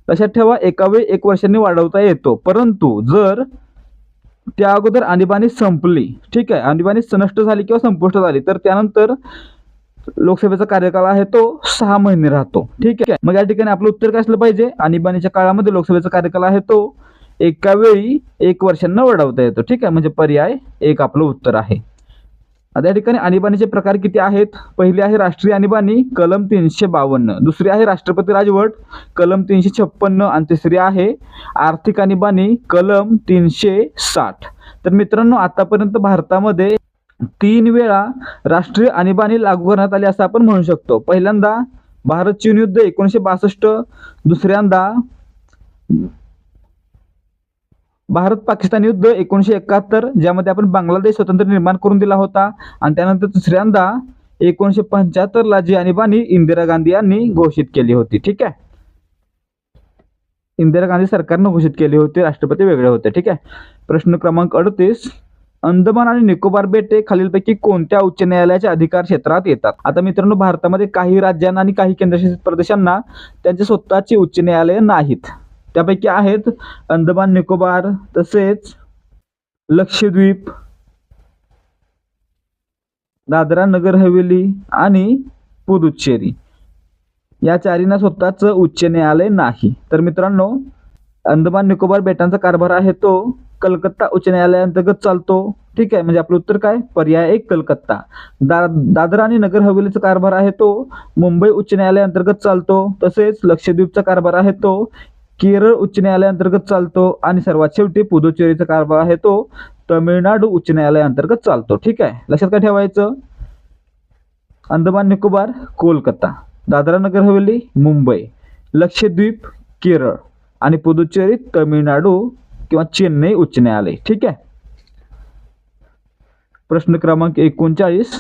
लक्षात ठेवा, एका वेळी 1 वर्षांनी वाढवता येतो. परंतु जर त्या अगोदर आणीबाणी संपली, ठीक आहे, आणीबाणी नष्ट झाली किंवा संपुष्ट झाली, तर त्यानंतर लोकसभेचा कार्यकाल आहे तो 6 महिने राहतो. ठीक आहे, मग या ठिकाणी आपलं उत्तर काय असलं पाहिजे? आणीबाणीच्या काळामध्ये लोकसभेचा कार्यकाल आहे तो एका वेळी 1 वर्षांना वाढवता येतो. ठीक आहे, म्हणजे पर्याय 1 आपलं उत्तर आहे. आता या ठिकाणी आणीबाणीचे प्रकार किती आहेत? पहिली आहे राष्ट्रीय आणीबाणी, कलम 352. दुसरी आहे राष्ट्रपती राजवट, कलम 356. आणि तिसरी आहे आर्थिक आणीबाणी, कलम 360. तर मित्रांनो, आतापर्यंत भारतामध्ये 3 वेळा राष्ट्रीय आणीबाणी लागू करण्यात आली असं आपण म्हणू शकतो. पहिल्यांदा भारत चीन युद्ध 1962, दुसऱ्यांदा भारत पाकिस्तान युद्ध 1971, ज्यामध्ये आपण बांगलादेश स्वतंत्र निर्माण करून दिला होता, आणि त्यानंतर तिसऱ्यांदा 1975 जी आणीबाणी इंदिरा गांधी यांनी घोषित केली होती. ठीक आहे, इंदिरा गांधी सरकारनं घोषित केली होती, राष्ट्रपती वेगळे होते. ठीक आहे, प्रश्न क्रमांक 38, अंदमान आणि निकोबार बेटे खालीलपैकी कोणत्या उच्च न्यायालयाच्या अधिकार क्षेत्रात येतात? आता मित्रांनो, भारतामध्ये काही राज्यांना आणि काही केंद्रशासित प्रदेशांना त्यांचे स्वतःची उच्च न्यायालये नाहीत. त्यापैकी आहेत अंदमान निकोबार, तसेच लक्षद्वीप, दादरा नगर हवेली आणि पुदुच्चेरी. या चारींना स्वतःच उच्च न्यायालय नाही. तर मित्रांनो, अंदमान निकोबार बेटांचा कारभार आहे तो कलकत्ता उच्च न्यायालयाअंतर्गत चालतो. ठीक आहे, म्हणजे आपलं उत्तर काय? पर्याय 1 कलकत्ता. दादरा आणि नगर हवेलीचा कारभार आहे तो मुंबई उच्च न्यायालयाअंतर्गत चालतो. तसेच लक्षद्वीपचा कारभार आहे तो केरळ उच्च न्यायालयाअंतर्गत चालतो. आणि सर्वात शेवटी पुदुच्चेरीचा कारभार आहे तो तमिळनाडू उच्च न्यायालयाअंतर्गत चालतो. ठीक आहे, लक्षात काय ठेवायचं? अंदमान निकोबार कोलकाता, दादरा नगर हवेली मुंबई, लक्षद्वीप केरळ आणि पुदुच्चेरी तमिळनाडू किंवा चेन्नई उच्च न्यायालय. ठीक आहे. प्रश्न क्रमांक 39,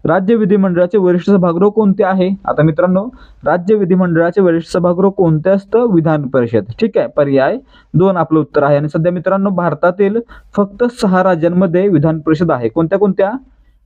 राज्य विधिमंडळाचे वरिष्ठ सभागृह कोणते आहे? आता मित्रांनो, राज्य विधिमंडळाचे वरिष्ठ सभागृह कोणते असतं? विधान परिषद. ठीक आहे, पर्याय 2 आपलं उत्तर आहे. आणि सध्या मित्रांनो, भारतातील फक्त 6 राज्यांमध्ये विधान परिषद आहे. कोणत्या कोणत्या?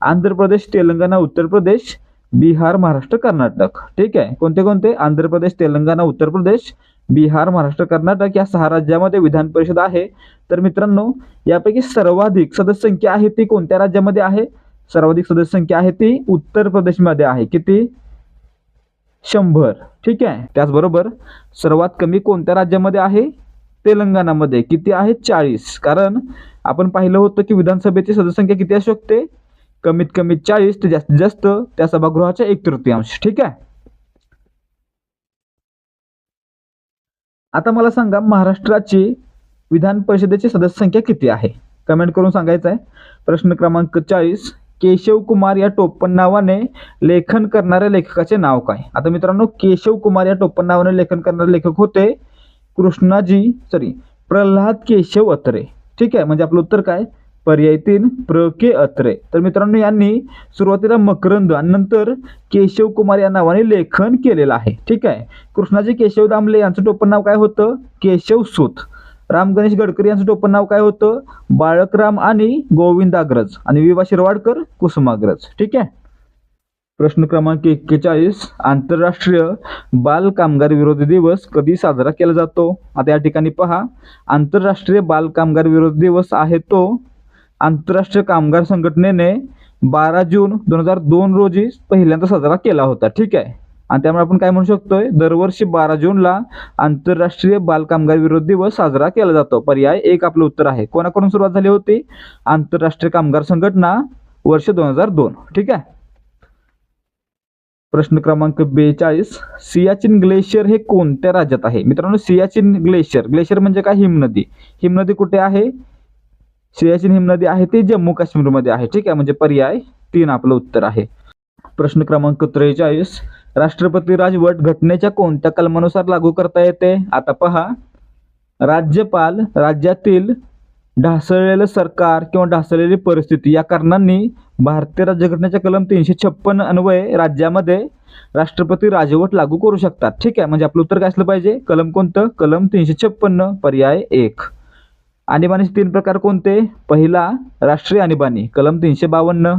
आंध्र प्रदेश, तेलंगणा, उत्तर प्रदेश, बिहार, महाराष्ट्र, कर्नाटक. ठीक आहे, कोणते कोणते? आंध्र प्रदेश, तेलंगणा, उत्तर प्रदेश, बिहार, महाराष्ट्र, कर्नाटक या 6 राज्यामध्ये विधान परिषद आहे. तर मित्रांनो, यापैकी सर्वाधिक सदस्य संख्या आहे ती कोणत्या राज्यामध्ये आहे? सर्वाधिक सदस्य संख्या आहे ती उत्तर प्रदेशमध्ये आहे. किती? 100. ठीक आहे, त्याचबरोबर सर्वात कमी कोणत्या राज्यामध्ये आहे? तेलंगणामध्ये. किती आहे? 40. कारण आपण पाहिलं होतं की विधानसभेची सदस्य संख्या किती असू शकते? कमीत कमी 40 ते जास्तीत जास्त त्या सभागृहाच्या 1/3. ठीक आहे. आता मला सांगा, महाराष्ट्राची विधान परिषदेची सदस्य संख्या किती आहे? कमेंट करून सांगायचं आहे. प्रश्न क्रमांक 40, केशव कुमार या टोपण नावाने लेखन करणाऱ्या लेखकाचे नाव काय? आता मित्रांनो, केशव कुमार या टोपण नावाने लेखन करणारे लेखक होते प्रल्हाद केशव अत्रे. ठीक आहे, म्हणजे आपलं उत्तर काय? पर्याय 3 प्र के अत्रे. तर मित्रांनो, यांनी सुरुवातीला मकरंद आणि नंतर केशव कुमार या नावाने लेखन केलेलं आहे. ठीक आहे. कृष्णाजी केशव दामले यांचं टोपण नाव काय होतं? केशव सूत. राम गणेश गडकरी यांचं टोपण नाव काय होतं? बाळकराम आणि गोविंदाग्रज. आणि विवा शिरवाडकर कुसुमाग्रज. ठीक आहे. प्रश्न क्रमांक 41, आंतरराष्ट्रीय बाल कामगार विरोधी दिवस कधी साजरा केला जातो? आता या ठिकाणी पहा, आंतरराष्ट्रीय बाल कामगार विरोधी दिवस आहे तो आंतरराष्ट्रीय कामगार संघटनेने 12 जून 2002 रोजी पहिल्यांदा साजरा केला होता. ठीक आहे. आणि त्यामुळे आपण काय म्हणू शकतोय? दरवर्षी 12 जूनला आंतरराष्ट्रीय बाल कामगार विरोधी दिवस साजरा केला जातो. पर्याय 1 आपलं उत्तर आहे. कोणाकडून सुरुवात झाली होती? आंतरराष्ट्रीय कामगार संघटना, वर्ष 2002. ठीक आहे. प्रश्न क्रमांक 42, सियाचीन ग्लेशियर हे कोणत्या राज्यात आहे? मित्रांनो, सियाचीन ग्लेशियर म्हणजे काय? हिमनदी. हिमनदी कुठे आहे? सियाचीन हिमनदी आहे ती जम्मू काश्मीरमध्ये आहे. ठीक आहे, म्हणजे पर्याय 3 आपलं उत्तर आहे. प्रश्न क्रमांक 43, राष्ट्रपती राजवट घटनेच्या कोणत्या कलमानुसार लागू करता येते? आता पहा, राज्यपाल राज्यातील ढासळलेलं सरकार किंवा ढासळलेली परिस्थिती या कारणांनी भारतीय राज्यघटनेच्या कलम 356 अन्वये राज्यामध्ये राष्ट्रपती राजवट लागू करू शकतात. ठीक आहे, म्हणजे आपलं उत्तर काय असलं पाहिजे? कलम कोणतं? कलम 356 पर्याय 1. आणीबाणीचे 3 प्रकार कोणते? पहिला राष्ट्रीय आणीबाणी कलम 352,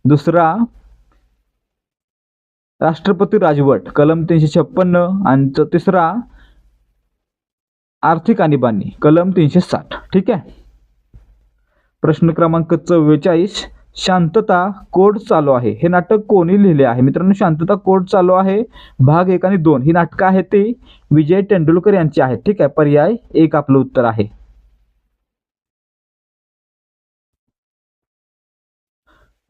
दुसरा राष्ट्रपती राजवट कलम 356 आणि तिसरा आर्थिक आणीबाणी कलम 360. ठीक आहे. प्रश्न क्रमांक 44, शांतता कोड चालू आहे हे नाटक कोणी लिहिले आहे? मित्रांनो, शांतता कोड चालू आहे भाग 1 आणि 2 ही नाटकं आहेत ती विजय तेंडुलकर यांची आहेत. ठीक आहे, पर्याय 1 आपलं उत्तर आहे.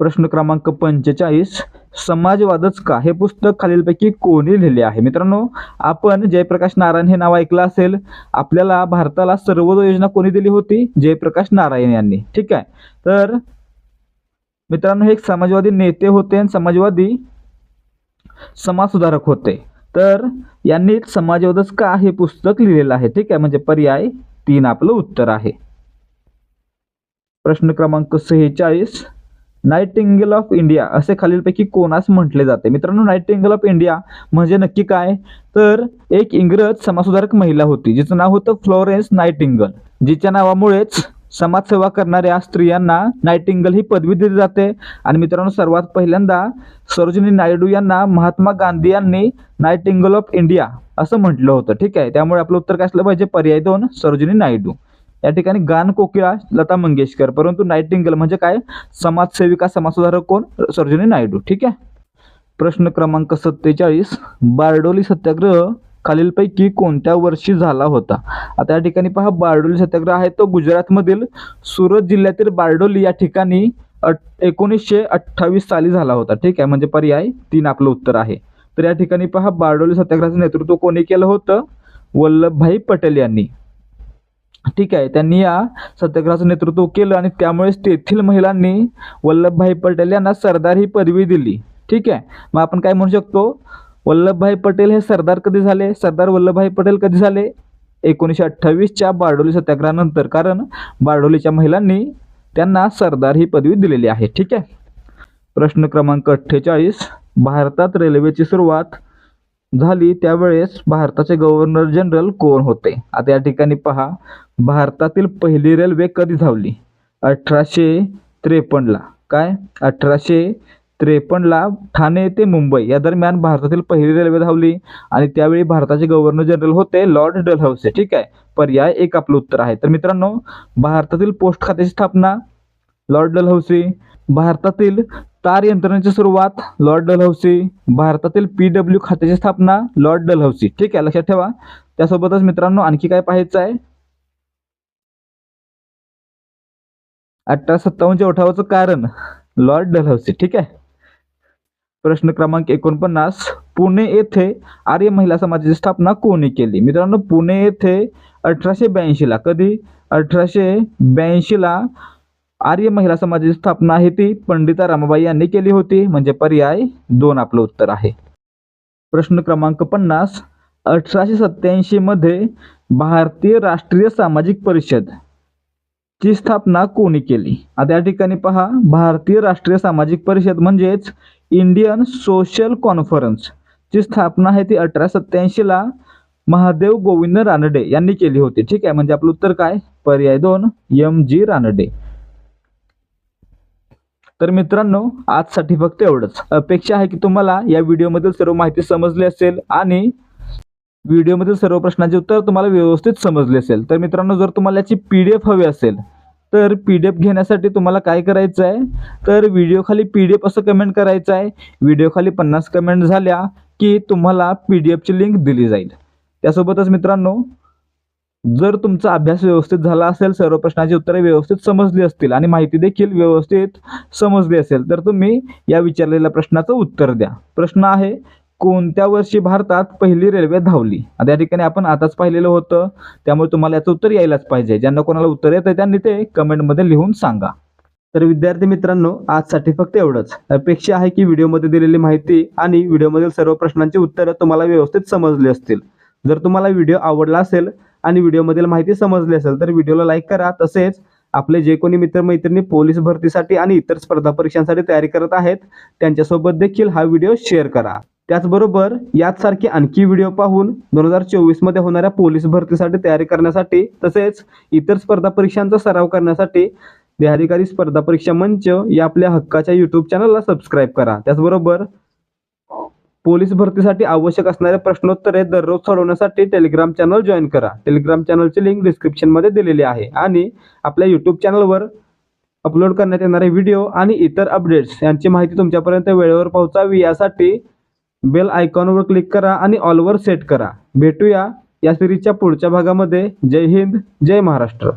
प्रश्न क्रमांक 45, समाजवादच का हे पुस्तक खालीलपैकी कोणी लिहिले आहे? मित्रांनो, आपण जयप्रकाश नारायण हे नाव ऐकलं असेल. आपल्याला भारताला सर्वोदय योजना कोणी दिली होती? जयप्रकाश नारायण यांनी. ठीक आहे, तर मित्रांनो हे एक समाजवादी नेते होते आणि समाजवादी समाजसुधारक होते. तर यांनी समाजवादच का हे पुस्तक लिहिलेलं आहे. ठीक आहे, म्हणजे पर्याय 3 आपलं उत्तर आहे. प्रश्न क्रमांक 46, नाइटिंगेल ऑफ इंडिया असे खालीलपैकी कोणास म्हटले जाते? मित्रांनो, नाइटिंगेल ऑफ इंडिया म्हणजे नक्की काय? तर एक इंग्रज समाजसुधारक महिला होती जिचं नाव होतं फ्लोरेन्स नाइटिंगेल, जिच्या नावामुळेच समाजसेवा करणाऱ्या स्त्रियांना नाइटिंगेल ही पदवी दिली जाते. आणि मित्रांनो, सर्वात पहिल्यांदा सरोजिनी नायडू यांना महात्मा गांधी यांनी नाइटिंगेल ऑफ इंडिया असं म्हटलं होतं. ठीक आहे, त्यामुळे आपलं उत्तर काय असलं पाहिजे? पर्याय 2 सरोजिनी नायडू. या ठिकाणी गान कोकिळा लता मंगेशकर, परंतु नाइटिंगेल म्हणजे काय? समाजसेविका समाजसुधारक कोण? सरोजिनी नायडू. ठीक आहे. प्रश्न क्रमांक 47, बारडोली सत्याग्रह खालीलपैकी कोणत्या वर्षी झाला होता? आता या ठिकाणी पहा, बारडोली सत्याग्रह आहे तो गुजरातमधील सुरत जिल्ह्यातील बारडोली या ठिकाणी 1928 साली झाला होता. ठीक आहे, म्हणजे पर्याय 3 आपलं उत्तर आहे. तर या ठिकाणी पहा, बारडोली सत्याग्रहाचं नेतृत्व कोणी केलं होतं? वल्लभभाई पटेल यांनी. ठीक आहे, त्यांनी या सत्याग्रहाचं नेतृत्व केलं आणि त्यामुळेच तेथील महिलांनी वल्लभभाई पटेल यांना सरदार ही पदवी दिली. ठीक आहे, मग आपण काय म्हणू शकतो? वल्लभभाई पटेल हे सरदार कधी झाले? सरदार वल्लभभाई पटेल कधी झाले? 1928च्या बारडोली सत्याग्रहानंतर, कारण बारडोलीच्या महिलांनी त्यांना सरदार ही पदवी दिलेली आहे. ठीक आहे. प्रश्न क्रमांक 48, भारतात रेल्वेची सुरुवात झाली त्यावेळेस भारताचे गव्हर्नर जनरल कोण होते? आता या ठिकाणी पहा, भारतातील पहिली रेल्वे कधी धावली? 1853ला. काय? 1853ला ठाणे ते मुंबई या दरम्यान भारतातील पहिली रेल्वे धावली आणि त्यावेळी भारताचे गव्हर्नर जनरल होते लॉर्ड डलहौसी. ठीक आहे, पर्याय 1 आपलं उत्तर आहे. तर मित्रांनो, भारतातील पोस्ट खात्याची स्थापना लॉर्ड डलहौसी, भारतातील तार यंत्रणेची सुरुवात लॉर्ड डलहौसी, भारतातील PW खात्याची स्थापना लॉर्ड डलहौसी. ठीक आहे, लक्षात ठेवा. त्यासोबतच मित्रांनो आणखी काय पाहायचं आहे? 1857च्या उठावाचं कारण लॉर्ड डलहौसी. ठीक आहे. प्रश्न क्रमांक 49, पुणे येथे आर्य महिला समाजाची स्थापना कोणी केली? मित्रांनो, पुणे येथे 1882ला. कधी? 1882ला आर्य महिला समाजाची स्थापना आहे ती पंडिता रमाबाई यांनी केली होती, म्हणजे पर्याय 2 आपलं उत्तर आहे. प्रश्न क्रमांक 50, 1887 मध्ये भारतीय राष्ट्रीय सामाजिक परिषद ची स्थापना कोणी केली? आता या ठिकाणी पहा, भारतीय राष्ट्रीय सामाजिक परिषद म्हणजेच इंडियन सोशल कॉन्फरन्स ची स्थापना आहे ती 1887ला महादेव गोविंद रानडे यांनी केली होती. ठीक आहे, म्हणजे आपलं उत्तर काय? पर्याय 2 MG रानडे. तर मित्रांनो, आजसाठी फक्त एवढंच. अपेक्षा आहे की तुम्हाला या व्हिडिओमधील सर्व माहिती समजली असेल आणि व्हिडिओमधील सर्व प्रश्नांचे उत्तर तुम्हाला व्यवस्थित समजले असेल. तर मित्रांनो, जर तुम्हाला याची PDF हवी असेल तर PDF घेण्यासाठी तुम्हाला काय करायचं आहे? तर व्हिडिओ खाली PDF असं कमेंट करायचं आहे. व्हिडिओ खाली 50 कमेंट झाल्या की तुम्हाला PDFची लिंक दिली जाईल. त्यासोबतच मित्रांनो, जर तुमचा अभ्यास व्यवस्थित झाला असेल, सर्व प्रश्नांची उत्तरे व्यवस्थित समजली असतील आणि माहिती देखील व्यवस्थित समजली असेल, तर तुम्ही या विचारलेल्या प्रश्नाचं उत्तर द्या. प्रश्न आहे, कोणत्या वर्षी भारतात पहिली रेल्वे धावली? आता या ठिकाणी आपण आताच पाहिलेलं होतं, त्यामुळे तुम्हाला याचं उत्तर यायलाच पाहिजे. ज्यांना कोणाला उत्तर येतं त्यांनी ते कमेंटमध्ये लिहून सांगा. तर विद्यार्थी मित्रांनो, आजसाठी फक्त एवढंच. अपेक्षा आहे की व्हिडिओमध्ये दिलेली माहिती आणि व्हिडिओमधील सर्व प्रश्नांची उत्तरं तुम्हाला व्यवस्थित समजली असतील. जर तुम्हाला व्हिडिओ आवडला असेल आणि व्हिडिओमधील माहिती समजली असेल तर व्हिडिओला लाईक करा. तसेच आपले जे कोणी मित्रमैत्रिणी पोलीस भरतीसाठी आणि इतर स्पर्धा परीक्षांसाठी तयारी करत आहेत त्यांच्यासोबत देखील हा व्हिडिओ शेअर करा. त्याचबरोबर याचसारखे आणखी व्हिडिओ पाहून 2024 मध्ये होणाऱ्या पोलीस भरतीसाठी तयारी करण्यासाठी तसेच इतर स्पर्धा परीक्षांचा सराव करण्यासाठी जिल्हाधिकारी स्पर्धा परीक्षा मंच या आपल्या हक्काच्या यूट्यूब चॅनलला सबस्क्राईब करा. त्याचबरोबर पोलीस भरतीसाठी आवश्यक असणारे प्रश्नोत्तरे दररोज सोडवण्यासाठी टेलिग्राम चॅनल जॉईन करा. टेलिग्राम चॅनलची लिंक डिस्क्रिप्शनमध्ये दिलेली आहे आणि आपल्या यूट्यूब चॅनलवर अपलोड करण्यात येणारे व्हिडिओ आणि इतर अपडेट्स यांची माहिती तुमच्यापर्यंत वेळेवर पोहोचावी यासाठी बेल आयकॉनवर क्लिक करा आणि ऑलवर सेट करा. भेटूया या सिरीजच्या पुढच्या भागामध्ये. जय हिंद, जय महाराष्ट्र.